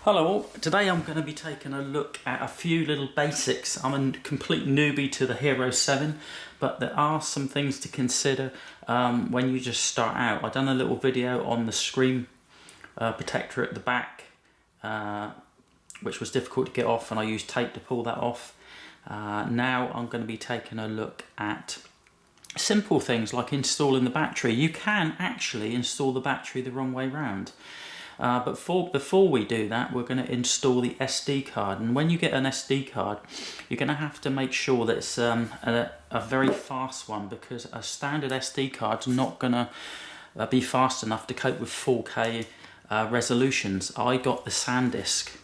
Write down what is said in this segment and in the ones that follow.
Hello all, today I'm going to be taking a look at a few little basics. I'm a complete newbie to the HERO7, but there are some things to consider when you just start out. I've done a little video on the screen protector at the back, which was difficult to get off, and I used tape to pull that off. Now I'm going to be taking a look at simple things like installing the battery. You can actually install the battery the wrong way round. But before we do that, we're going to install the SD card. And when you get an SD card, you're going to have to make sure that it's a very fast one, because a standard SD card's not going to be fast enough to cope with 4K resolutions. I got the SanDisk.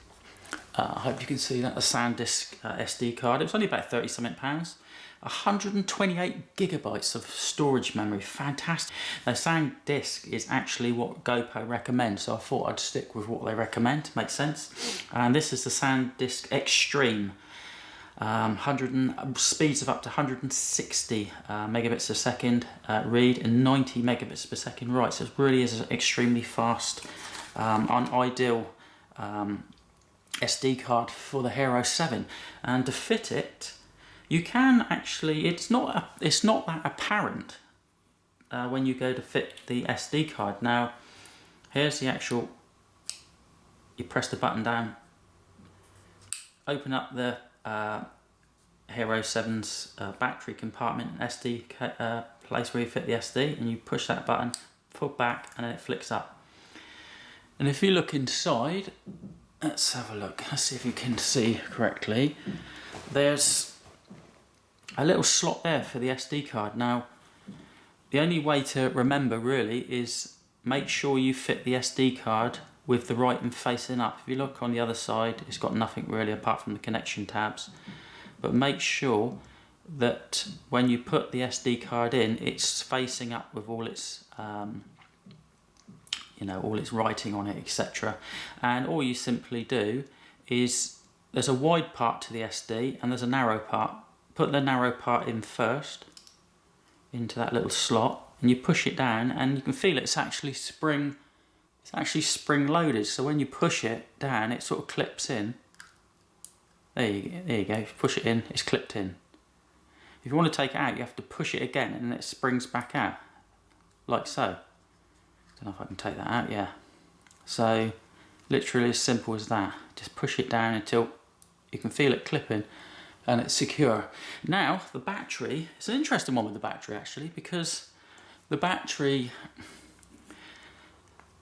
I hope you can see that, the SanDisk SD card. It was only about 30 something pounds. 128 gigabytes of storage memory, fantastic. Now SanDisk is actually what GoPro recommends, so I thought I'd stick with what they recommend, makes sense. And this is the SanDisk Extreme, speeds of up to 160 megabits a second read and 90 megabits per second write, so it really is an extremely fast, an ideal SD card for the HERO7. And to fit it, you can actually, it's not that apparent when you go to fit the SD card. Now, here's the actual, you press the button down, open up the HERO7's battery compartment, SD place where you fit the SD, and you push that button, pull back, and then it flicks up. And if you look inside, let's have a look, let's see if you can see correctly. There's a little slot there for the SD card. Now, the only way to remember really is make sure you fit the SD card with the right and facing up. If you look on the other side, it's got nothing really apart from the connection tabs. But make sure that when you put the SD card in, it's facing up with all its, all its writing on it, etc. And all you simply do is, there's a wide part to the SD and there's a narrow part. Put the narrow part in first into that little slot, and you push it down, and you can feel it's actually spring loaded. So when you push it down, it sort of clips in. There you go. If you push it in, it's clipped in. If you want to take it out, you have to push it again, and it springs back out, like so. Don't know if I can take that out. Yeah. So literally as simple as that. Just push it down until you can feel it clipping, and it's secure. Now, the battery, it's an interesting one with the battery actually, because the battery,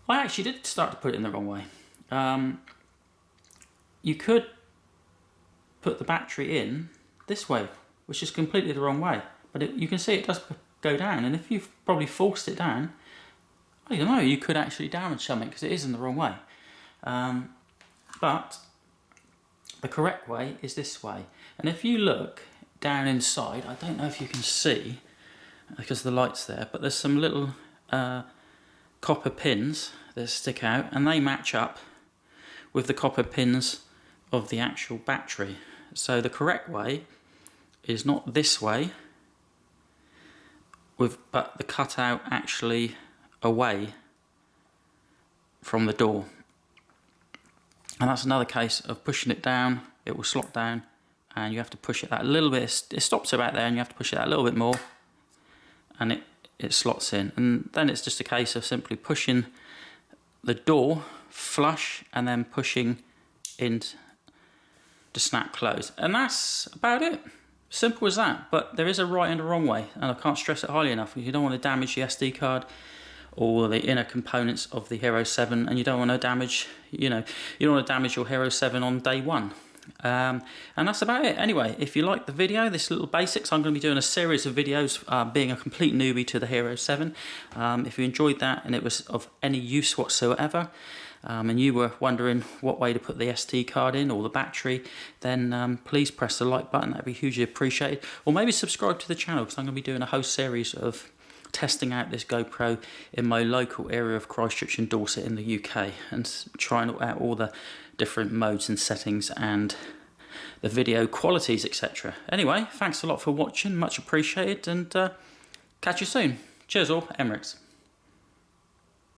I actually did start to put it in the wrong way. You could put the battery in this way, which is completely the wrong way, but you can see it does go down, and if you've probably forced it down, I don't know, you could actually damage something because it is in the wrong way. But the correct way is this way. And if you look down inside, I don't know if you can see because the light's there, but there's some little copper pins that stick out, and they match up with the copper pins of the actual battery. So the correct way is not this way, but the cutout actually away from the door. And that's another case of pushing it down, it will slot down, and you have to push it that little bit. It stops about there, and you have to push it that a little bit more, and it slots in. And then it's just a case of simply pushing the door flush and then pushing in to snap close. And that's about it. Simple as that. But there is a right and a wrong way, and I can't stress it highly enough. You don't want to damage the SD card or the inner components of the HERO7, and you don't want to damage, you don't want to damage your HERO7 on day one. And that's about it. Anyway, if you like the video, this little basics, I'm going to be doing a series of videos being a complete newbie to the HERO7. If you enjoyed that and it was of any use whatsoever, and you were wondering what way to put the SD card in or the battery, then please press the like button. That'd be hugely appreciated. Or maybe subscribe to the channel, because I'm going to be doing a whole series of testing out this GoPro in my local area of Christchurch and Dorset in the UK, and trying out all the different modes and settings and the video qualities, etc. Anyway, thanks a lot for watching, much appreciated, and catch you soon. Cheers all, Emirates.